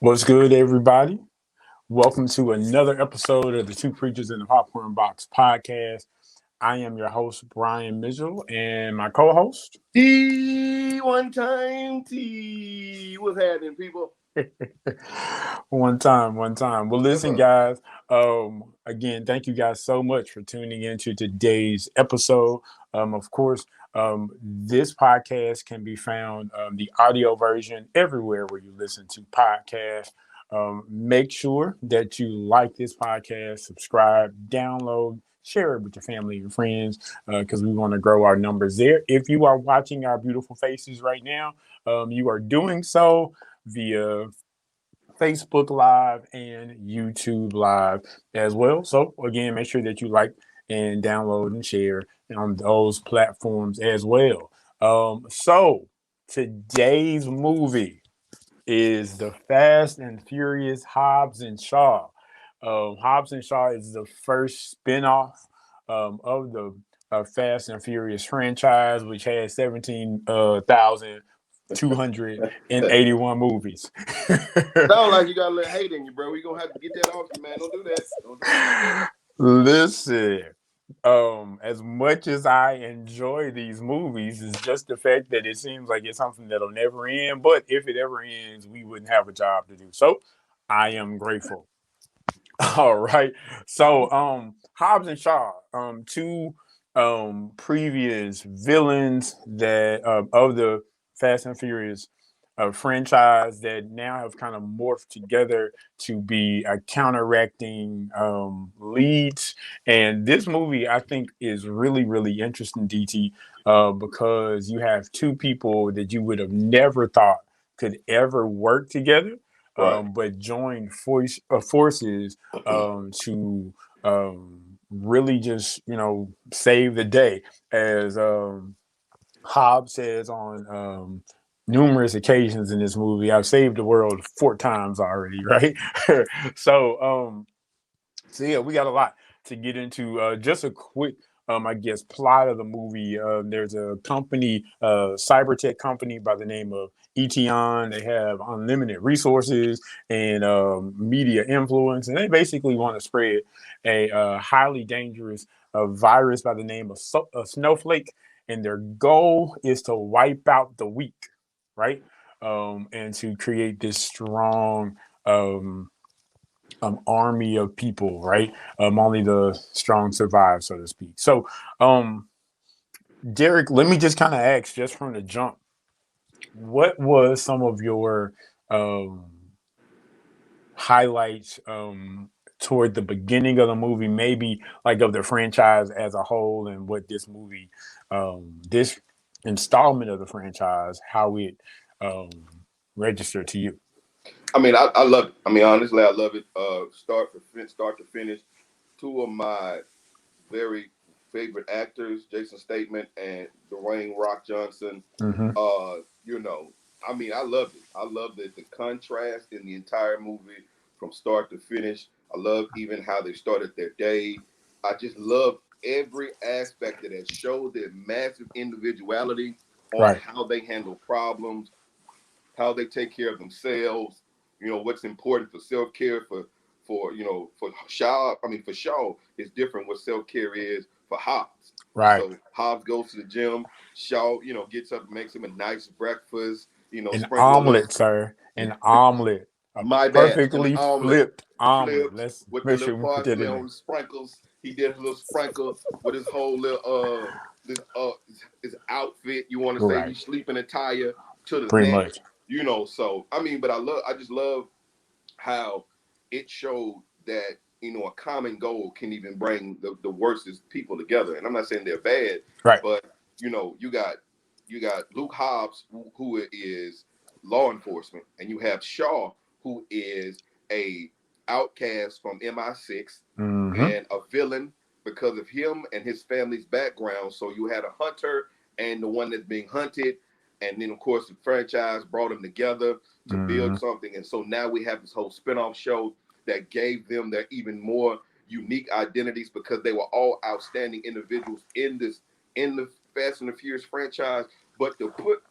What's good, everybody? Welcome to another episode of the Two Preachers in the Popcorn Box podcast. I am your host, Brian Mitchell, and my co host. T one time T. What's happening, people? one time. Well, listen, guys. Again, thank you guys so much for tuning into today's episode. Of course, this podcast can be found the audio version everywhere where you listen to podcasts. Make sure that you like this podcast, subscribe, download, share it with your family and friends because we want to grow our numbers there. If you are watching our beautiful faces right now, you are doing so via Facebook Live and YouTube Live as well. So again, make sure that you like and download and share on those platforms as well. So today's movie is the Fast and Furious Hobbs and Shaw. Hobbs and Shaw is the first spinoff of the Fast and Furious franchise, which has 17,281 movies. Sound like you got a little hate in you, bro. We gonna have to get that off you, man. Don't do that. Don't do that. Listen, as much as I enjoy these movies, it's just the fact that it seems like it's something that'll never end. But if it ever ends, we wouldn't have a job to do. So I am grateful. All right. So Hobbs and Shaw, two previous villains that of the Fast and Furious franchise that now have kind of morphed together to be counteracting leads. And this movie, I think, is really, really interesting, DT, because you have two people that you would have never thought could ever work together, Right. but join forces to really just, save the day. As Hobbs says on numerous occasions in this movie, I've saved the world 4 times already, right? so, so yeah, we got a lot to get into. Just a quick, I guess, plot of the movie. There's a company, cyber tech company by the name of Etion. They have unlimited resources and media influence, and they basically want to spread a highly dangerous virus by the name of Snowflake. And their goal is to wipe out the weak, right? And to create this strong army of people, right? Only the strong survive, so to speak. So, Derek, let me just kind of ask, just from the jump, what was some of your um, highlights toward the beginning of the movie, maybe like of the franchise as a whole, and what this movie, this installment of the franchise, how it um, registered to you? I love it. Honestly, I love it. Start to finish. Two of my very favorite actors, Jason Statham and Dwayne Rock Johnson. Mm-hmm. You know, I loved it. I loved the contrast in the entire movie from start to finish. I love even how they started their day. I just love every aspect of that showed their massive individuality on Right. how they handle problems, how they take care of themselves. You know what's important for self care for Shaw. For Shaw, it's different what self care is for Hobbs. Right. So Hobbs goes to the gym. Shaw, gets up, makes him a nice breakfast. An Sprinkle a little. omelet, sir. An omelet. A My bad, an perfectly omelet flipped omelet. flipped Let's with the make little sure we put that parsley in on there. the sprinkles. He did a little sprinkle with his whole little this his outfit. You want to say Right. he's sleeping attire to the Pretty neck. much. So but I just love how it showed that a common goal can even bring the worstest people together. And I'm not saying they're bad, Right. but you got Luke Hobbs who is law enforcement, and you have Shaw who is a outcast from MI6 Mm-hmm. and a villain because of him and his family's background. So you had a hunter and the one that's being hunted. And then, of course, the franchise brought them together to Mm-hmm. build something. And so now we have this whole spinoff show that gave them their even more unique identities because they were all outstanding individuals in the Fast and the Furious franchise. But to put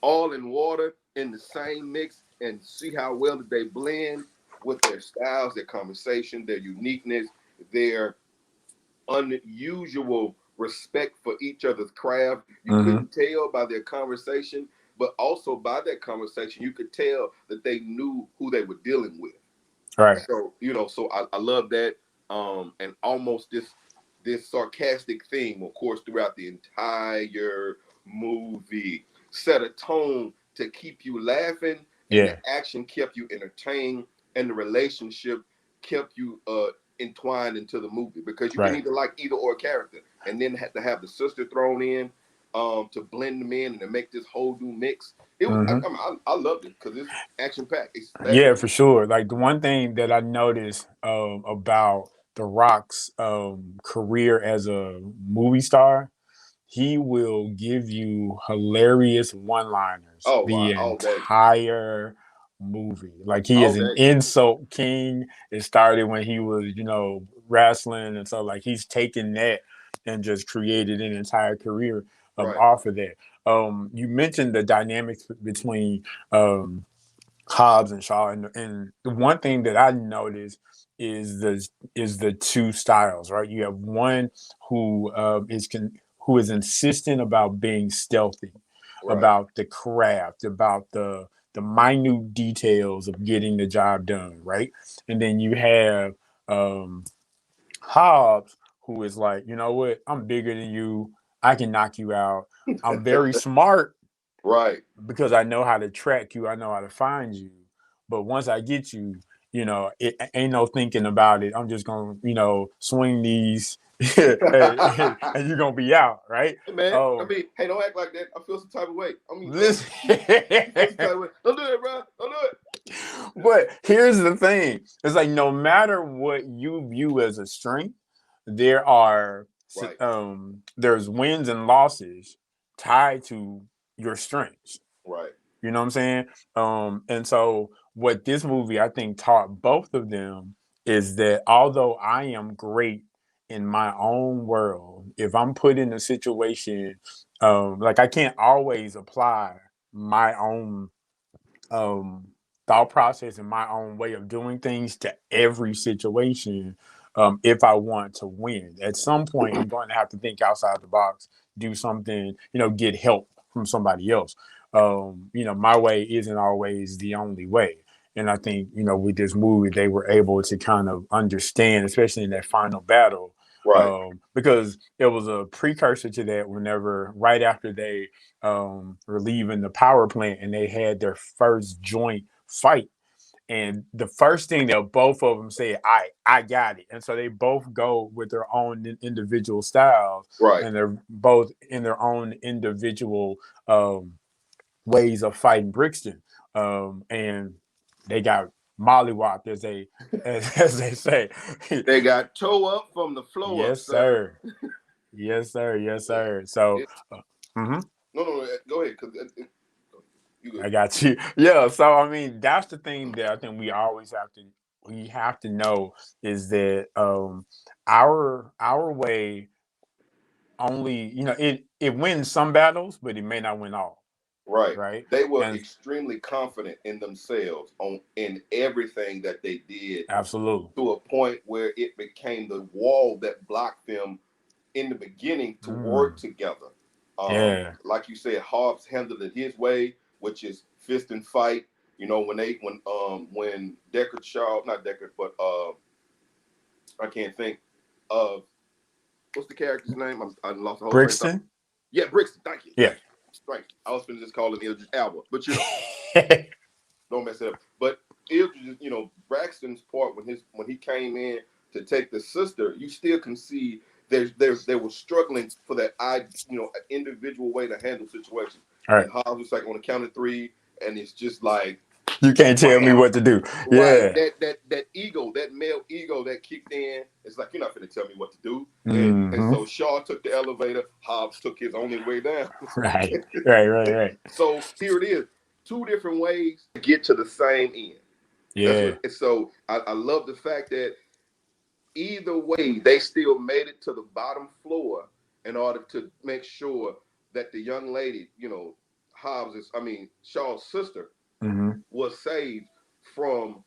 all in water in the same mix and see how well that they blend with their styles, their conversation, their uniqueness, their unusual respect for each other's craft. You Mm-hmm. couldn't tell by their conversation, but also by that conversation, you could tell that they knew who they were dealing with. Right. So so I love that, and almost this sarcastic theme, of course, throughout the entire movie, set a tone to keep you laughing, and the Yeah. action kept you entertained, and the relationship kept you entwined into the movie because you can Right. either like either or character, and then had to have the sister thrown in to blend them in and to make this whole new mix. It was Mm-hmm. I loved it because it's action packed. It's fast Yeah, paced. for sure. Like the one thing that I noticed about The Rock's career as a movie star, he will give you hilarious one-liners Oh, the all day, entire movie. Like he all is an day. insult king. It started when he was, wrestling, and so like he's taken that and just created an entire career Right. off of that. You mentioned the dynamics between Hobbs and Shaw, and the one thing that I noticed is the two styles, right? You have one who who is insistent about being stealthy, Right. about the craft, about the minute details of getting the job done, right? And then you have um, Hobbs, who is like, you know what? I'm bigger than you. I can knock you out. I'm very smart, Right. because I know how to track you, I know how to find you. But once I get you, it ain't no thinking about it. I'm just gonna, swing these, and you're gonna be out, right? Hey man, I Oh, mean, hey, don't act like that. I feel some type of way. I mean, listen. you feel some type of way. Don't do it, bro. Don't do it. But here's the thing: it's like no matter what you view as a strength, there are Right. there's wins and losses tied to your strengths. Right. You know what I'm saying? And so what this movie I think taught both of them is that although I am great in my own world, if I'm put in a situation, like I can't always apply my own um, thought process and my own way of doing things to every situation. If I want to win, at some point, I'm going to have to think outside the box, do something, get help from somebody else. My way isn't always the only way. And I think, with this movie, they were able to kind of understand, especially in that final battle, Right. because it was a precursor to that whenever, right after they were leaving the power plant and they had their first joint fight. And the first thing that both of them said, I got it. And so they both go with their own individual styles, Right. and they're both in their own individual ways of fighting Brixton. And they got mollywopped, as they say. They got toe up from the flow up, Yes, sir. sir. Yes, sir. Yes, Man, sir. So, it, mhm. no. Go ahead, cause you good. I got you. Yeah. So I mean, that's the thing that I think we have to know is that our way only, it wins some battles, but it may not win all. Right. Right. They were And extremely confident in themselves in everything that they did absolutely. to a point where it became the wall that blocked them in the beginning to work Mm, together. yeah. Like you said, Hobbs handled it his way, which is fist and fight. When Deckard Shaw, not Deckard, but I can't think of what's the character's name. I lost the whole train of thought. Brixton. Yeah, Brixton. Thank you. Yeah. Thank you. I was finna just call him Idris Elba, but don't mess it up. But Idris, Braxton's part when he came in to take the sister, you still can see they were struggling for that an individual way to handle situations. All right. And Hobbs was like on the count of three, and it's just like You can't tell me wham. what to do. Right. Yeah. That ego, that male ego that kicked in. It's like you're not gonna tell me what to do. And Hmm. so Shaw took the elevator, Hobbs took his only way down. Right. Right. Right. Right. So here it is. Two different ways to get to the same end. That's Yeah. what so I love the fact that either way they still made it to the bottom floor in order to make sure that the young lady, Shaw's sister Mm-hmm. was saved from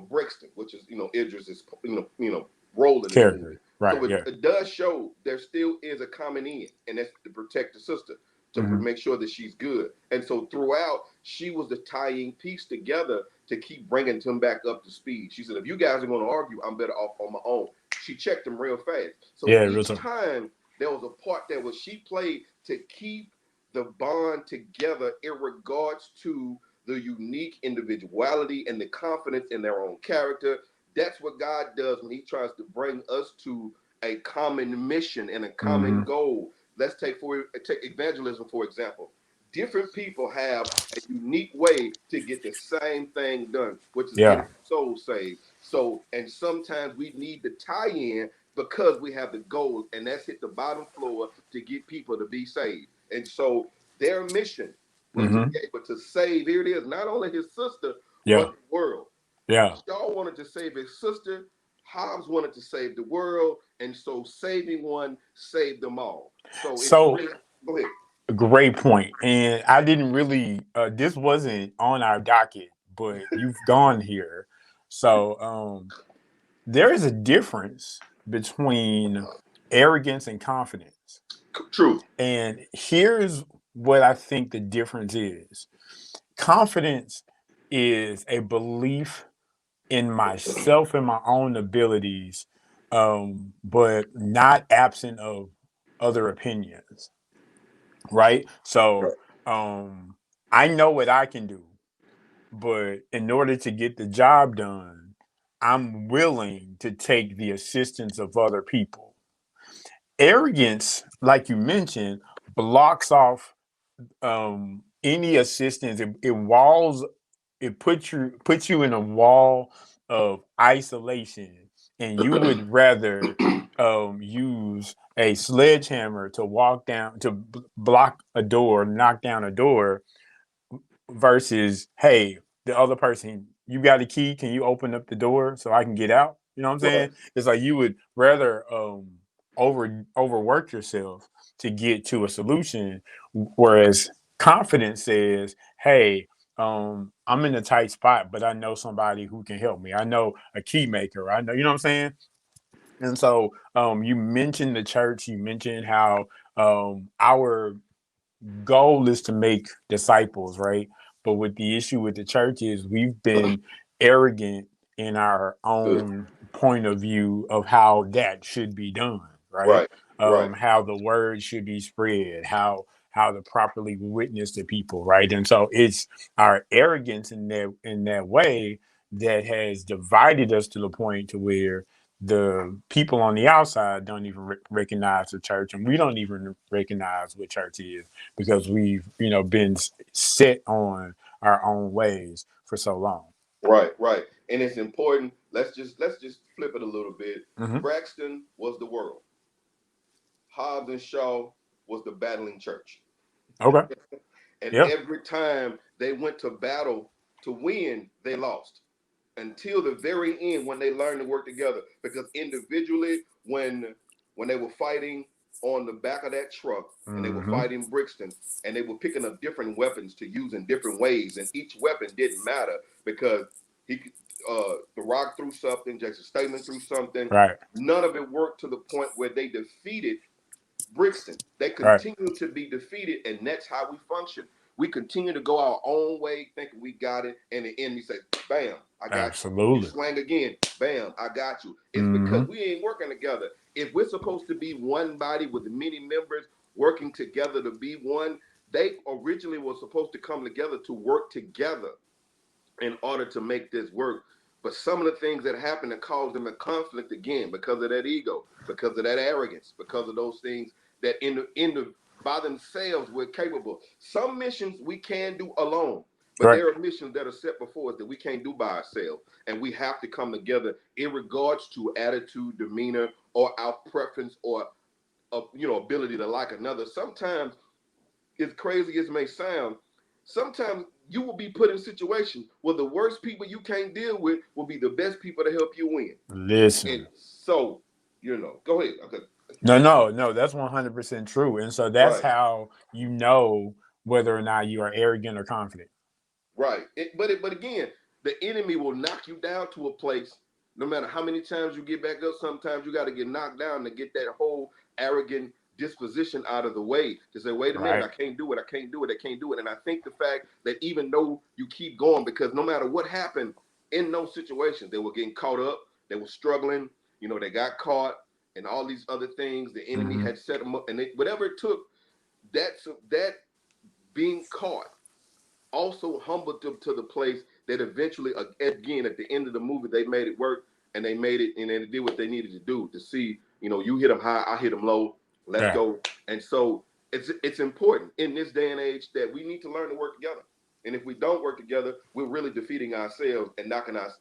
Brixton, which is Idris's role in this movie. Character. So Right. it, Yeah. it does show there still is a common end, and that's to protect the sister, to Mm-hmm. make sure that she's good. And so throughout, she was the tying piece together to keep bringing him back up to speed. She said, "If you guys are going to argue, I'm better off on my own." She checked him real fast. So Yeah. Real each talk. time there was a part that was she played to keep the bond together in regards to the unique individuality and the confidence in their own character. That's what God does when He tries to bring us to a common mission and a Mm-hmm. common goal. Let's take evangelism for example. Different people have a unique way to get the same thing done, which is Yeah. getting souls saved. So, and sometimes we need the tie-in because we have the goal, and that's hit the bottom floor to get people to be saved. And so, their mission was to Mm-hmm. be able to save. Here it is, not only his sister Yeah. but the world. Yeah. Shaw wanted to save his sister. Hobbs wanted to save the world, and so saving one saved them all. So it's So really go ahead. great point. And I didn't really. This wasn't on our docket, but you've gone here. So there is a difference between arrogance and confidence. True. And here's what I think the difference is. Confidence is a belief in myself and my own abilities, but not absent of other opinions, right? So Right. I know what I can do, but in order to get the job done, I'm willing to take the assistance of other people. Arrogance, like you mentioned, blocks off any assistance. It puts you in a wall of isolation, and you would rather use a sledgehammer to walk down to block a door, knock down a door, versus, hey, the other person, you got a key, can you open up the door so I can get out? You know what I'm Right. saying? It's like you would rather overwork yourself to get to a solution, whereas confidence says, hey, I'm in a tight spot, but I know somebody who can help me. I know a key maker. I know, you know what I'm saying? And so you mentioned the church, you mentioned how our goal is to make disciples, right? But with the issue with the church is we've been arrogant in our Good. own point of view of how that should be done, right? Right. Right. How the word should be spread, how to properly witness to people, right? And so it's our arrogance in that way that has divided us to the point to where the people on the outside don't even recognize the church, and we don't even recognize what church is because we've been set on our own ways for so long. Right. Right. And it's important. Let's just flip it a little bit. Mm-hmm. Braxton was the world. Hobbs and Shaw was the battling church. Okay. And Yeah. every time they went to battle to win, they lost. Until the very end when they learned to work together. Because individually, when they were fighting on the back of that truck and they were Mm-hmm. fighting Brixton and they were picking up different weapons to use in different ways, and each weapon didn't matter because he the Rock threw something, Jason Statham threw something. Right. None of it worked to the point where they defeated Brixton. They Right. continue to be defeated, and that's how we function. We continue to go our own way, thinking we got it, and the enemy say, "Bam, I got you." You Absolutely. swing again, bam, I got you. It's Mm-hmm. because we ain't working together. If we're supposed to be one body with many members working together to be one, they originally were supposed to come together to work together in order to make this work. But some of the things that happen that cause them a conflict again because of that ego, because of that arrogance, because of those things that by themselves we're capable. Some missions we can do alone, but Right. there are missions that are set before us that we can't do by ourselves, and we have to come together in regards to attitude, demeanor, or our preference, or ability to like another. Sometimes, as crazy as it may sound, sometimes you will be put in a situation where the worst people you can't deal with will be the best people to help you win. And Listen. so, go ahead. Okay. No, no, no. That's 100% true, and so that's Right. how you know whether or not you are arrogant or confident. Right. But again, the enemy will knock you down to a place. No matter how many times you get back up, sometimes you got to get knocked down to get that whole arrogant disposition out of the way. To say, wait a minute, Right. I can't do it. I can't do it. I can't do it. And I think the fact that even though you keep going, because no matter what happened in those situations, they were getting caught up. They were struggling. They got caught, and all these other things. The enemy Mm-hmm. had set them up, and whatever it took. That being caught also humbled them to the place that eventually, again, at the end of the movie, they made it work, and they made it, and they did what they needed to do to see, you hit them high, I hit them low, let's Yeah. go. And so it's important in this day and age that we need to learn to work together. And if we don't work together, we're really defeating ourselves and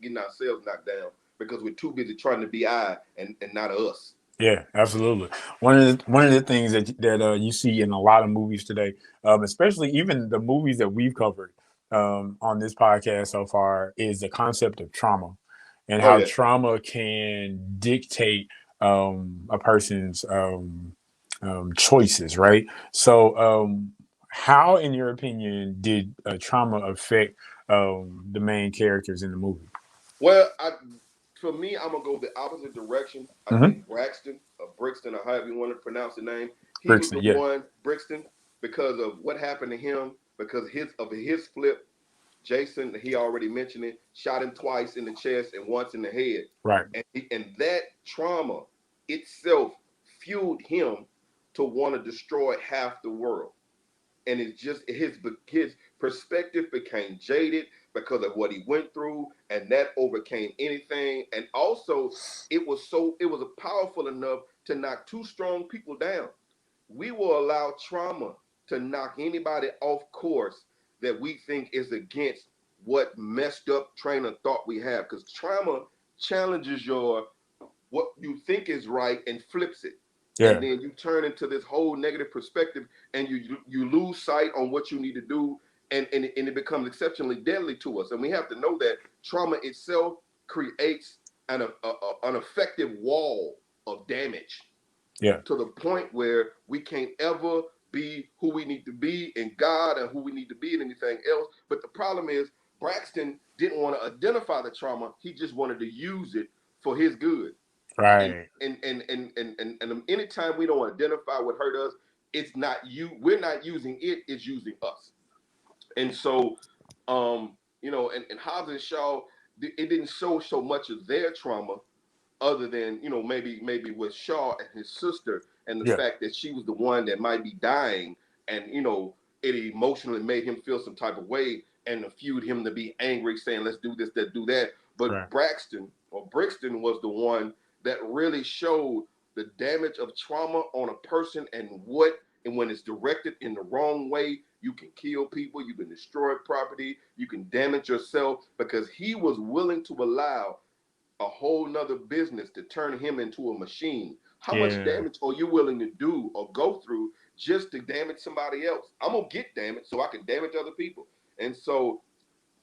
getting ourselves knocked down because we're too busy trying to be I and not us. Yeah, absolutely. One of the things that you see in a lot of movies today, especially even the movies that we've covered on this podcast so far, is the concept of trauma and Oh how yeah. trauma can dictate a person's choices, right? So, how, in your opinion, did trauma affect the main characters in the movie? Well, for me, I'm gonna go the opposite direction. I Mm-hmm. think Braxton or Brixton or however you want to pronounce the name, he was Brixton, the yeah, one Brixton because of what happened to him because his flip. Jason, he already mentioned it, shot him twice in the chest and once in the head, right, and that trauma itself fueled him to want to destroy half the world. And it's just his perspective became jaded because of what he went through, and that overcame anything. And also, it was powerful enough to knock two strong people down. We will allow trauma to knock anybody off course that we think is against what messed up train of thought we have, because trauma challenges your what you think is right and flips it, and yeah, then you turn into this whole negative perspective, and you lose sight on what you need to do, and it becomes exceptionally deadly to us. And we have to know that trauma itself creates an effective wall of damage yeah, to the point where we can't ever be who we need to be in God and who we need to be in anything else. But the problem is Braxton didn't want to identify the trauma. He just wanted to use it for his good. And right, anytime we don't identify what hurt us, it's not you. We're not using it. It's using us. And so, and Hobbs and Shaw, it didn't show so much of their trauma other than maybe with Shaw and his sister, and the yeah, fact that she was the one that might be dying, and it emotionally made him feel some type of way and fueled him to be angry, saying let's do this, that, do that. But right. Braxton or Brixton was the one that really showed the damage of trauma on a person, and when it's directed in the wrong way, you can kill people, you can destroy property, you can damage yourself, because he was willing to allow a whole nother business to turn him into a machine. How much Yeah, damage are you willing to do or go through just to damage somebody else? I'm gonna get damaged so I can damage other people. And so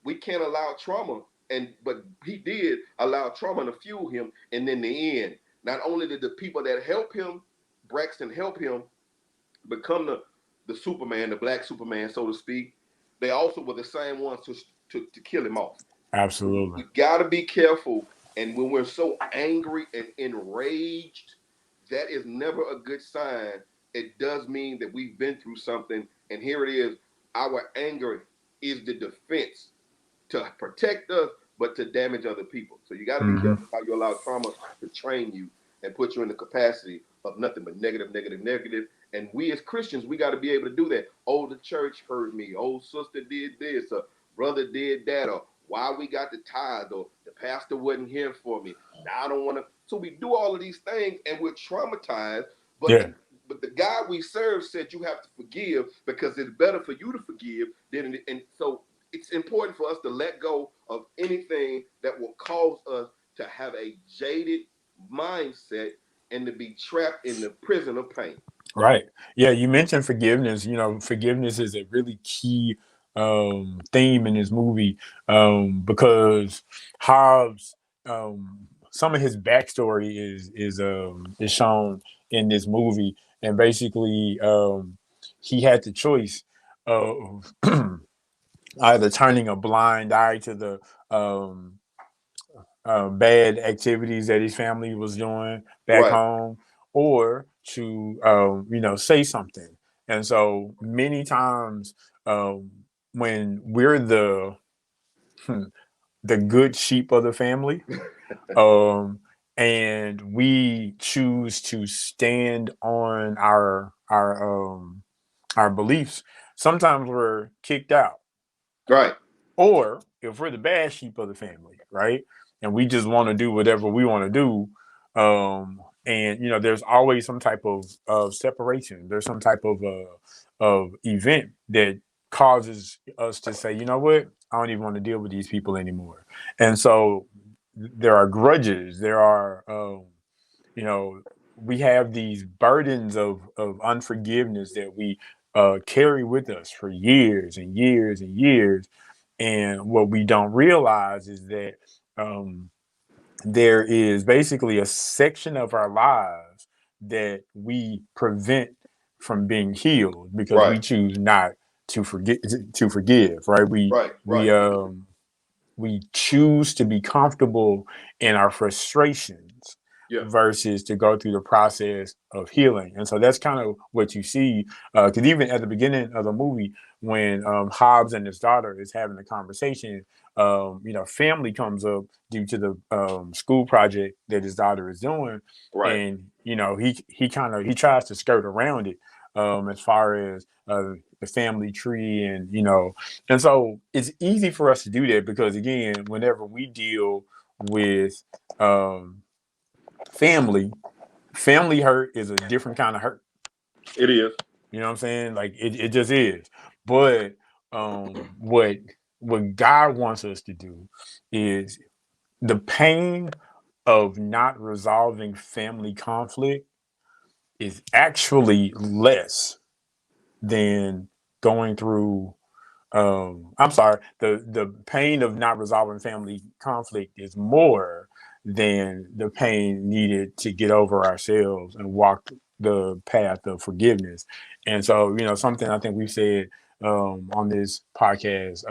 we can't allow trauma. But he did allow trauma to fuel him. And in the end, not only did the people that help him, Braxton help him become the Superman, the black Superman, so to speak, they also were the same ones to kill him off. So absolutely. we got to be careful. And when we're so angry and enraged, that is never a good sign. It does mean that we've been through something. And here it is, our anger is the defense to protect us, but to damage other people. So you got to be Hmm. careful how you allow trauma to train you and put you in the capacity of nothing but negative, negative, negative. And we as Christians, we got to be able to do that. Oh, the church hurt me. Oh, sister did this. Or brother did that. Or why we got the tithe. Or the pastor wasn't here for me. Now I don't want to. So we do all of these things, and we're traumatized. But Yeah, the God we serve said you have to forgive because it's better for you to forgive than. And so it's important for us to let go of anything that will cause us to have a jaded mindset and to be trapped in the prison of pain. right. Yeah, you mentioned forgiveness. Forgiveness is a really key theme in this movie because Hobbs, some of his backstory is shown in this movie, and basically he had the choice of either turning a blind eye to the um, bad activities that his family was doing back Right. home, or to say something. And so many times, um, when we're the good sheep of the family, um, and we choose to stand on our beliefs, sometimes we're kicked out. Right. Or if we're the bad sheep of the family, right? And we just want to do whatever we want to do. And there's always some type of separation. There's some type of event that causes us to say, you know what, I don't even want to deal with these people anymore. And so there are grudges. There are you know, we have these burdens of unforgiveness that we carry with us for years and years and years. And what we don't realize is that um, there is basically a section of our lives that we prevent from being healed because we Right. choose not to forgive, right? We Right. we Right. um we choose to be comfortable in our frustrations Yeah. versus to go through the process of healing. And so that's kind of what you see. Because even at the beginning of the movie, when Hobbs and his daughter is having a conversation, family comes up due to the school project that his daughter is doing, Right. and he tries to skirt around it as far as the family tree, and so it's easy for us to do that because again, whenever we deal with um, family, family hurt is a different kind of hurt. It is. You know what I'm saying? Like it just is. But what God wants us to do is the pain of not resolving family conflict is actually less than going through I'm sorry, the pain of not resolving family conflict is more than the pain needed to get over ourselves and walk the path of forgiveness. And so, something I think we've said on this podcast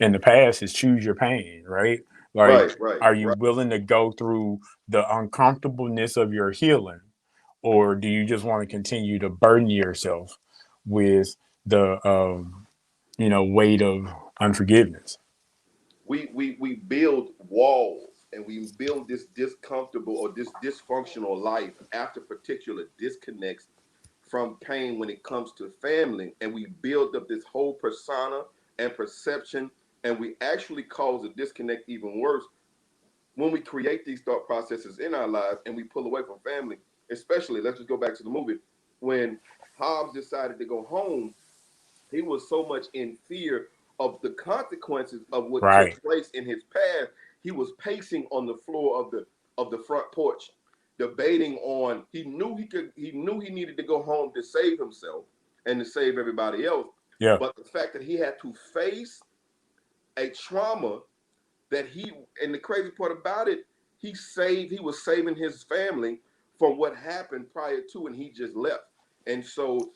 in the past is choose your pain, right? Like, Right. Right. are you Right. willing to go through the uncomfortableness of your healing, or do you just want to continue to burden yourself with the weight of unforgiveness? We build walls and we build this discomfortable or this dysfunctional life after particular disconnects from pain when it comes to family, and we build up this whole persona and perception, and we actually cause the disconnect even worse when we create these thought processes in our lives and we pull away from family. Especially, let's just go back to the movie when Hobbs decided to go home. He was so much in fear of the consequences of what Right. took place in his past. He was pacing on the floor of the front porch, debating on. He knew he needed to go home to save himself and to save everybody else. Yeah. But the fact that he had to face a trauma that he and the crazy part about it, he was saving his family from what happened prior to, and he just left. And so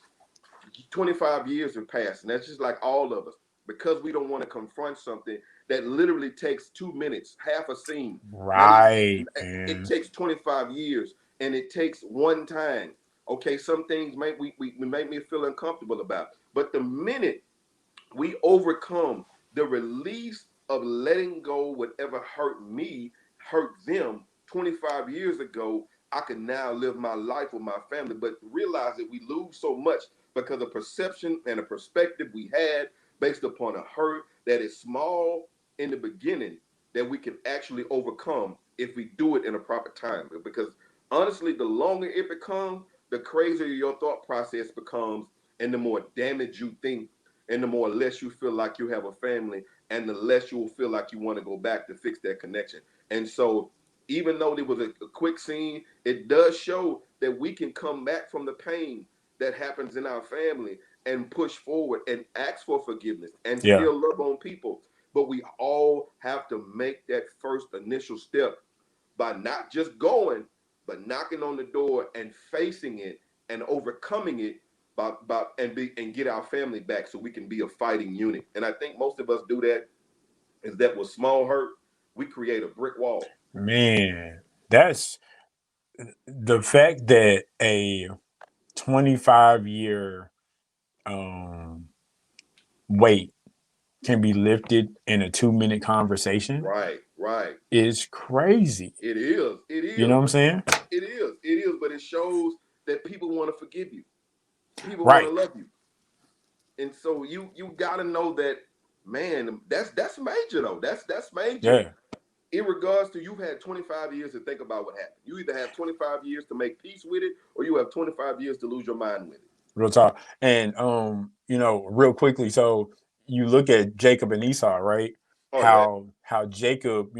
25 years have passed, and that's just like all of us, because we don't want to confront something that literally takes 2 minutes, half a scene, not even. Right, It man. takes 25 years, and it takes one time. Okay, some things we make me feel uncomfortable about, but the minute we overcome the release of letting go whatever hurt me, hurt them 25 years ago, I can now live my life with my family. But realize that we lose so much because of perception and a perspective we had based upon a hurt that is small in the beginning that we can actually overcome if we do it in a proper time. Because honestly, the longer it becomes, the crazier your thought process becomes, and the more damage you think, and the more less you feel like you have a family, and the less you will feel like you want to go back to fix that connection. And so, even though there was a quick scene, it does show that we can come back from the pain that happens in our family and push forward and ask for forgiveness and Yeah. still love on people. But we all have to make that first initial step by not just going, but knocking on the door and facing it and overcoming it and get our family back so we can be a fighting unit. And I think most of us do that. Is that with small hurt, we create a brick wall. Man, that's the fact that a 25-year um, weight can be lifted in a 2-minute conversation Right, right. is crazy. It is. It You know is. what I'm But saying? it is. It is. But it shows that people want to forgive you. People want to Right. love you. And so you got to know that, man. That's major though. That's major. Yeah. In regards to, you've had 25 years to think about what happened. You either have 25 years to make peace with it, or you have 25 years to lose your mind with it. Real talk. And real quickly, so you look at Jacob and Esau, right? Oh yeah. How Jacob,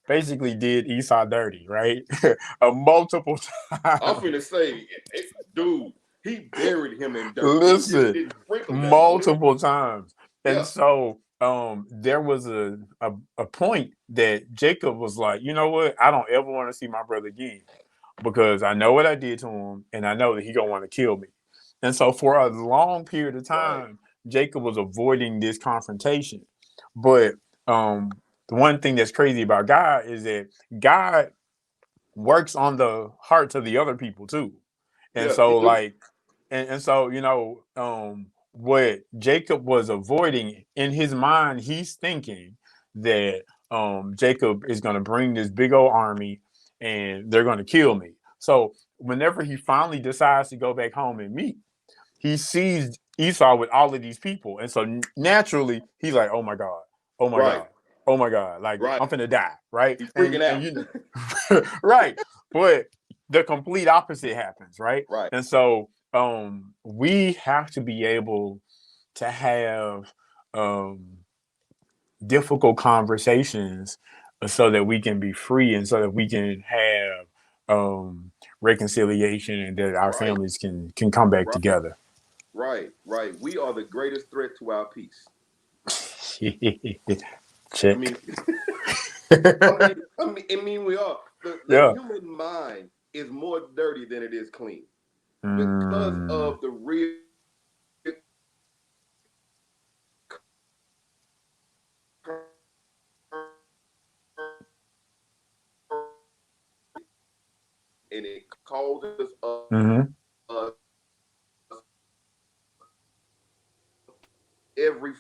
basically did Esau dirty, right? Multiple I'm times. finna say, dude, he buried him in dirt. He just Listen, didn't sprinkle nothing on him. multiple times. And Yeah. so there was a point that Jacob was like, you know what? I don't ever want to see my brother again because I know what I did to him and I know that he gonna want to kill me. And so for a long period of Right. time, Jacob was avoiding this confrontation. But the one thing that's crazy about God is that God works on the hearts of the other people too. And Yeah, he so do. like and so what Jacob was avoiding in his mind, he's thinking that Jacob is going to bring this big old army and they're going to kill me. So whenever he finally decides to go back home and meet, he sees Esau with all of these people, and so naturally he's like, "Oh my god, oh my Right. god, oh my god!" Like Right. I'm finna die, right? He's And freaking out. right, but the complete opposite happens, right? Right. And so we have to be able to have um, difficult conversations so that we can be free and so that we can have reconciliation and that our Right. families can come back Right. together. Right. Right. We are the greatest threat to our peace. I Check. mean, I mean, we are. The Yeah. human mind is more dirty than it is clean because Mm. of the real, and it causes Hmm. us every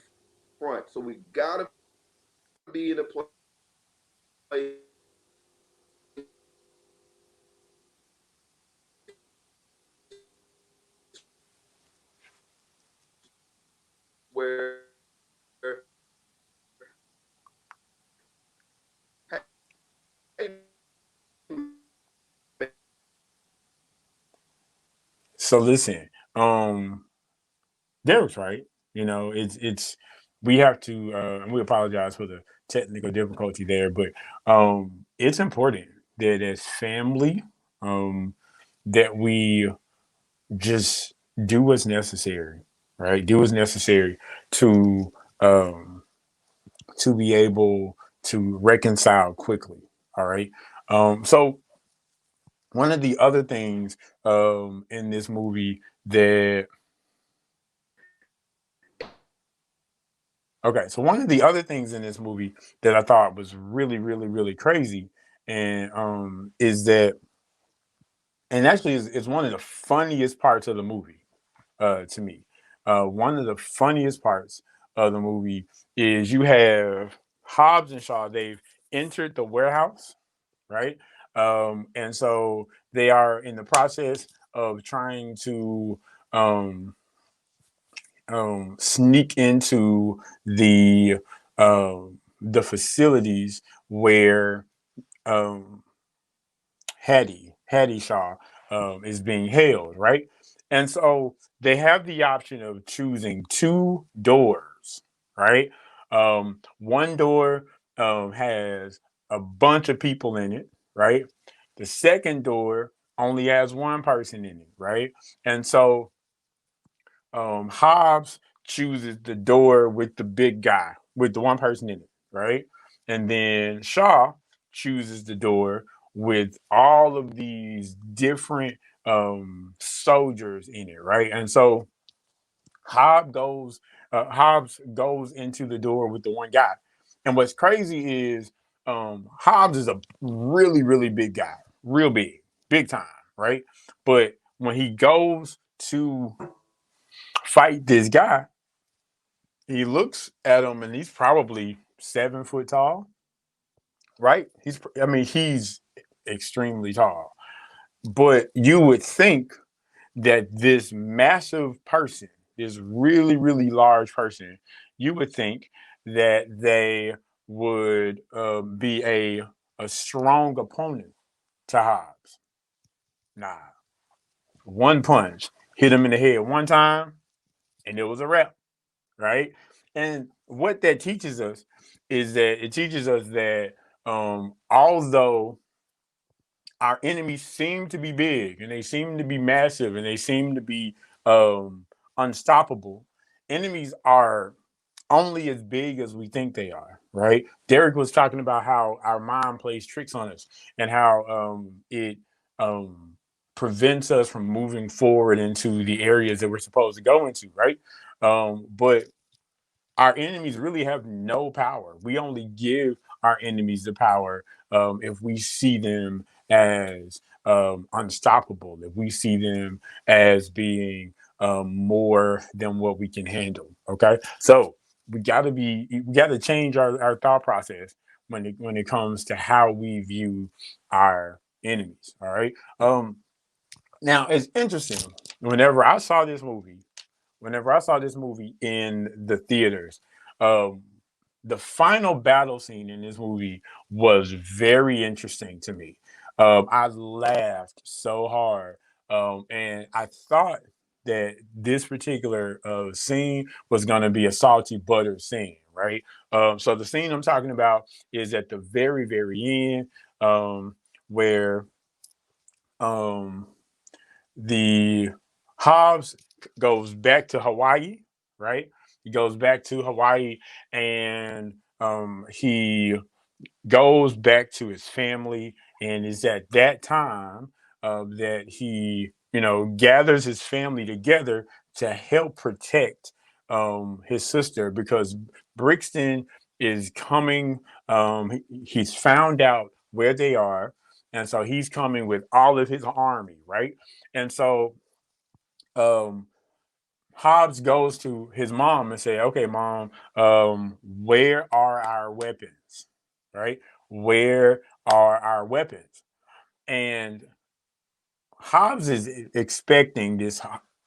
front. So we gotta be in a place where, hey, So listen, Derek's right. It's we have to and we apologize for the technical difficulty there, but it's important that as family, um, that we just do what's necessary, right? Do what's necessary to um to be able to reconcile quickly. All right. So one of the other things in this movie that okay, so one of the other things in this movie that I thought was really, really, really crazy, and is that, and actually is one of the funniest parts of the movie, to me. One of the funniest parts of the movie is you have Hobbs and Shaw. They've entered the warehouse, right? And so they are in the process of trying to um, sneak into the facilities where um, Hattie Shaw is being held, right? And so they have the option of choosing two doors, right? One door has a bunch of people in it, right? The second door only has one person in it, right? And so Hobbs chooses the door with the big guy, with the one person in it, right? And then Shaw chooses the door with all of these different soldiers in it, right? And so Hobbs goes Hobbs goes into the door with the one guy. And what's crazy is Hobbs is a really, really big guy, real big, big time, right? But when he goes to fight this guy, he looks at him and he's probably 7 foot tall, right? He's extremely tall. But you would think that this massive person, this really, really large person, you would think that they would be a strong opponent to Hobbs. Nah, one punch hit him in the head one time, and it was a wrap, right? And what that teaches us is that it teaches us that although our enemies seem to be big and they seem to be massive and they seem to be unstoppable, enemies are only as big as we think they are, right? Derek was talking about how our mind plays tricks on us and how it um, prevents us from moving forward into the areas that we're supposed to go into, right? But our enemies really have no power. We only give our enemies the power if we see them as unstoppable, if we see them as being more than what we can handle. Okay, so we got to change our thought process when it comes to how we view our enemies. All right. Now it's interesting. Whenever I saw this movie in the theaters, um, the final battle scene in this movie was very interesting to me. I laughed so hard, and I thought that this particular scene was going to be a salty butter scene, right? So the scene I'm talking about is at the very, very end, where um, the Hobbs goes back to Hawaii, right? He goes back to Hawaii and he goes back to his family, and it's at that time that he, gathers his family together to help protect his sister because Brixton is coming. He's found out where they are, and so he's coming with all of his army, right? And so um, Hobbs goes to his mom and say, "Okay, mom, where are our weapons? Right? Where are our weapons?" And Hobbs is expecting this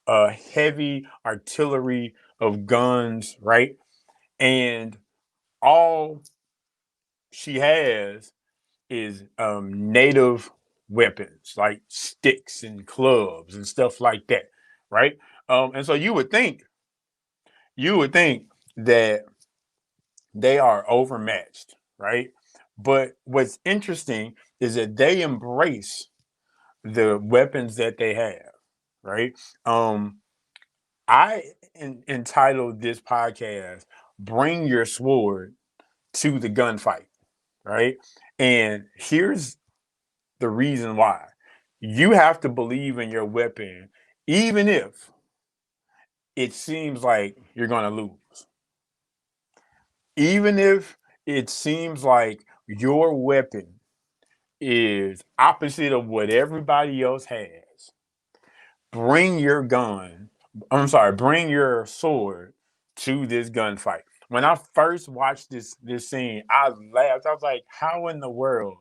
heavy artillery of guns, right? And all she has is native weapons like sticks and clubs and stuff like that, right? And so you would think that they are overmatched, right? But what's interesting is that they embrace the weapons that they have, right? Um, I entitled this podcast "Bring Your Sword to the Gunfight," right? And here's the reason why: you have to believe in your weapon, even if it seems like you're going to lose. Even if it seems like your weapon is opposite of what everybody else has, bring your gun. I'm sorry, bring your sword to this gunfight. When I first watched this scene, I laughed. I was like, "How in the world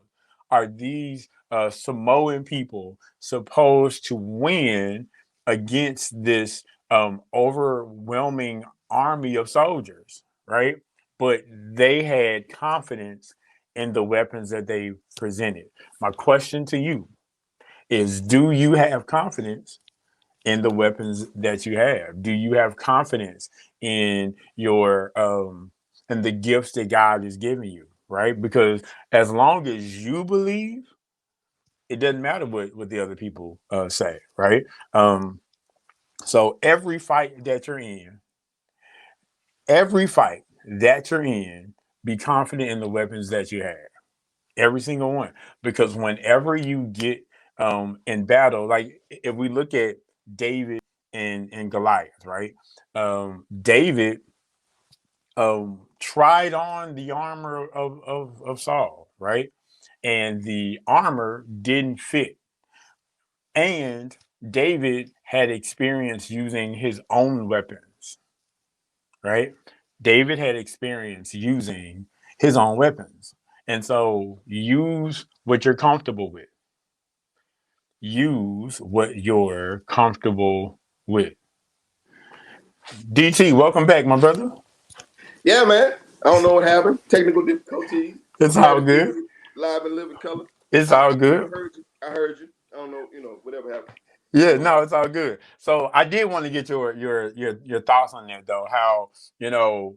are these Samoan people supposed to win against this overwhelming army of soldiers?" Right? But they had confidence in the weapons that they presented. My question to you is: do you have confidence in the weapons that you have? Do you have confidence in your in the gifts that God is giving you? Right? Because as long as you believe, it doesn't matter what the other people say, right? Um, so every fight that you're in, be confident in the weapons that you have. Every single one. Because whenever you get in battle. Like if we look at David and Goliath, right? David tried on the armor of Saul, right? And the armor didn't fit. And David had experience using his own weapons, right? David had experience using his own weapons. And so use what you're comfortable with. Use what you're comfortable with. DT, welcome back, my brother. Yeah, man. I don't know what happened. Technical difficulties. It's You got all to deal good. with it live and living color. It's I all good. heard you. I heard you. I don't know. Whatever happened. Yeah, no, it's all good. So I did want to get your thoughts on that though. How you know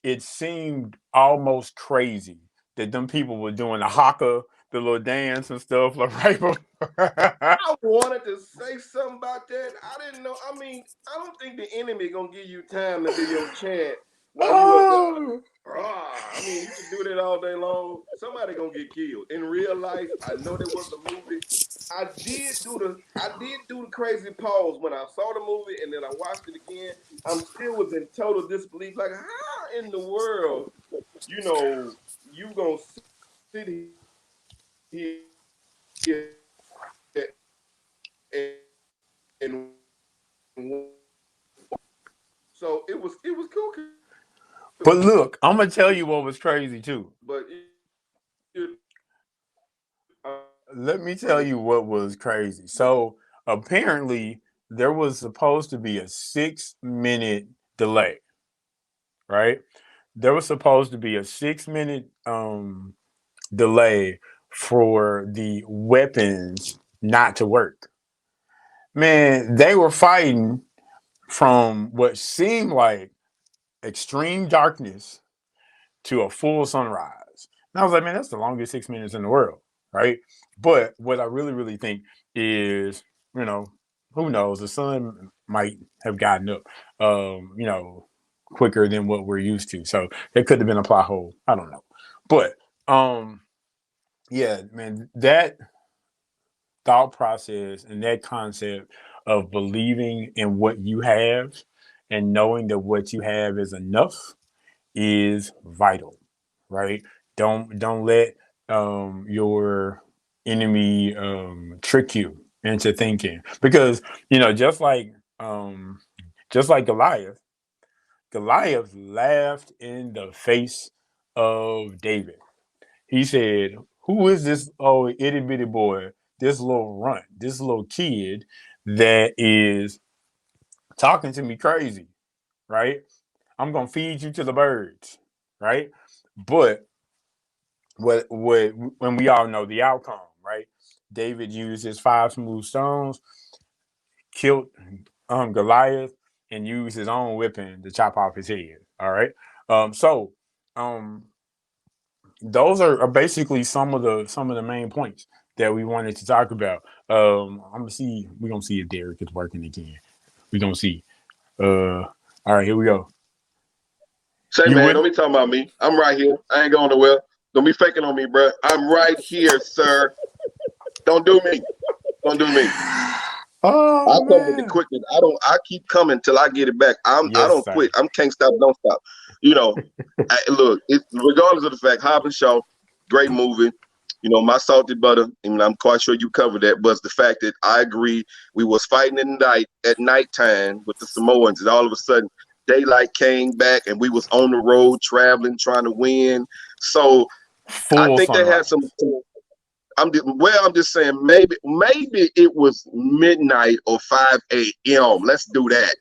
it seemed almost crazy that them people were doing the haka, the little dance and stuff like right before. I wanted to say something about that. I didn't know. I mean, I don't think the enemy gonna give you time to do your chant while you up there. Oh, I mean, you can do that all day long. Somebody gonna get killed. In real life, I know there was a movie. I did do the crazy pause when I saw the movie and then I watched it again. I'm still was in total disbelief. Like, how in the world, you gonna sit here and so it was cool. but look, I'm gonna tell you what was crazy too. But Let me tell you what was crazy. So apparently there was supposed to be a 6 minute delay, right? There was supposed to be a 6 minute delay for the weapons not to work. Man, they were fighting from what seemed like extreme darkness to a full sunrise. And I was like, man, that's the longest 6 minutes in the world, right? But what I really, really think is, you know, who knows? The sun might have gotten up, quicker than what we're used to. So there could have been a plot hole. I don't know. But yeah, man, that thought process and that concept of believing in what you have and knowing that what you have is enough is vital, right? Don't let your enemy trick you into thinking because just like Goliath laughed in the face of David. He said, "Who is this old itty bitty boy, this little runt, this little kid that is talking to me crazy, right? I'm gonna feed you to the birds, right?" But what when we all know the outcome, right? David used his 5 smooth stones, killed Goliath, and used his own whipping to chop off his head. All right. So um, those are basically some of the main points that we wanted to talk about. We're gonna see if Derek is working again. We're gonna see. All right, here we go. Say, You man, with? don't be talking about me. I'm right here. I ain't going nowhere. Don't be faking on me, bro. I'm right here, sir. Don't do me. Don't do me. Oh I'll come with the man. quickness. I keep coming till I get it back. I Yes, don't sir. quit. I'm can't stop, don't stop. You know, look, regardless of the fact, Hobbs and Shaw, great movie. My salty butter, and I'm quite sure you covered that, was the fact that I agree we was fighting at nighttime with the Samoans, and all of a sudden daylight came back and we was on the road traveling, trying to win. So I Full think they had some. sunrise. I'm just saying maybe it was midnight or 5 a.m. Let's do that.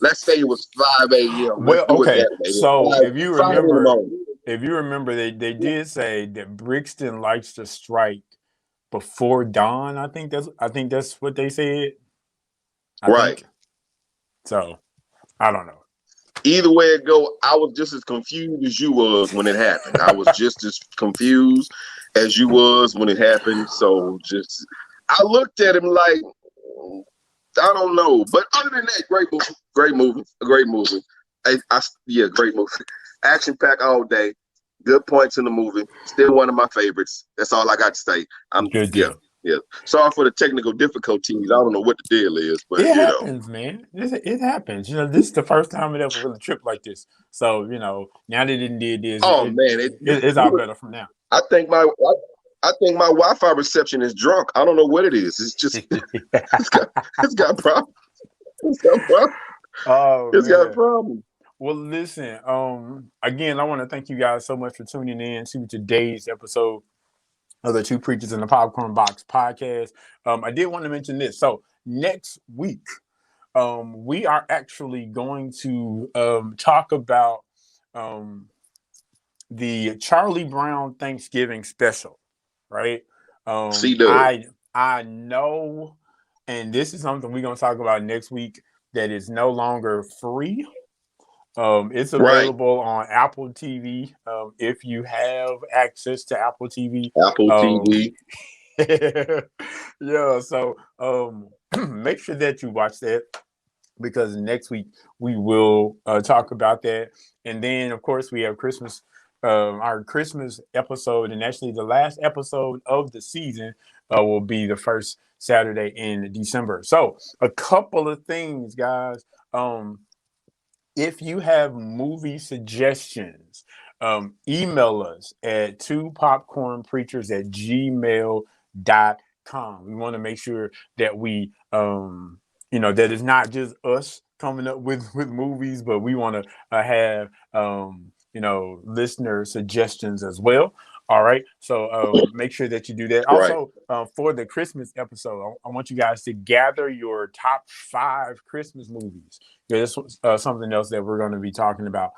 Let's say it was 5 a.m. Let's Well, do it okay. that way. So Five, 5 in the morning. if you remember, they did say that Brixton likes to strike before dawn. I think that's what they said. I Right. think so. I don't know. Either way it go, I was just as confused as you was when it happened. I was just as confused as you was when it happened. So I looked at him like, I don't know. But other than that, great movie. Yeah, great movie. Action pack all day. Good points in the movie. Still one of my favorites. That's all I got to say. Good Yeah. deal. Yeah. Sorry for the technical difficulties. I don't know what the deal is, but It happens, man. It happens. This is the first time it ever really tripped like this. So now that it did this, oh man, it's all better from now. I think my Wi-Fi reception is drunk. I don't know what it is. It's just it's got problems. It's got problems. Oh It's got man. problems. Well, listen. Again, I want to thank you guys so much for tuning in to today's episode of the Two Preachers in the Popcorn Box podcast. I did want to mention this. So next week, we are actually going to talk about the Charlie Brown Thanksgiving special, right? C-Dub. I know, and this is something we're gonna talk about next week, that is no longer free. It's Right. available on Apple TV. If you have access to Apple TV. Apple TV. Yeah, so make sure that you watch that, because next week we will talk about that. And then, of course, we have Christmas, our Christmas episode, and actually the last episode of the season will be the first Saturday in December. So a couple of things, guys. If you have movie suggestions, email us at twopopcornpreachers@gmail.com. We want to make sure that we, that it's not just us coming up with movies, but we want to have, listener suggestions as well. All right. So make sure that you do that. Right. Also, for the Christmas episode, I want you guys to gather your top 5 Christmas movies. Yeah, this was something else that we're going to be talking about.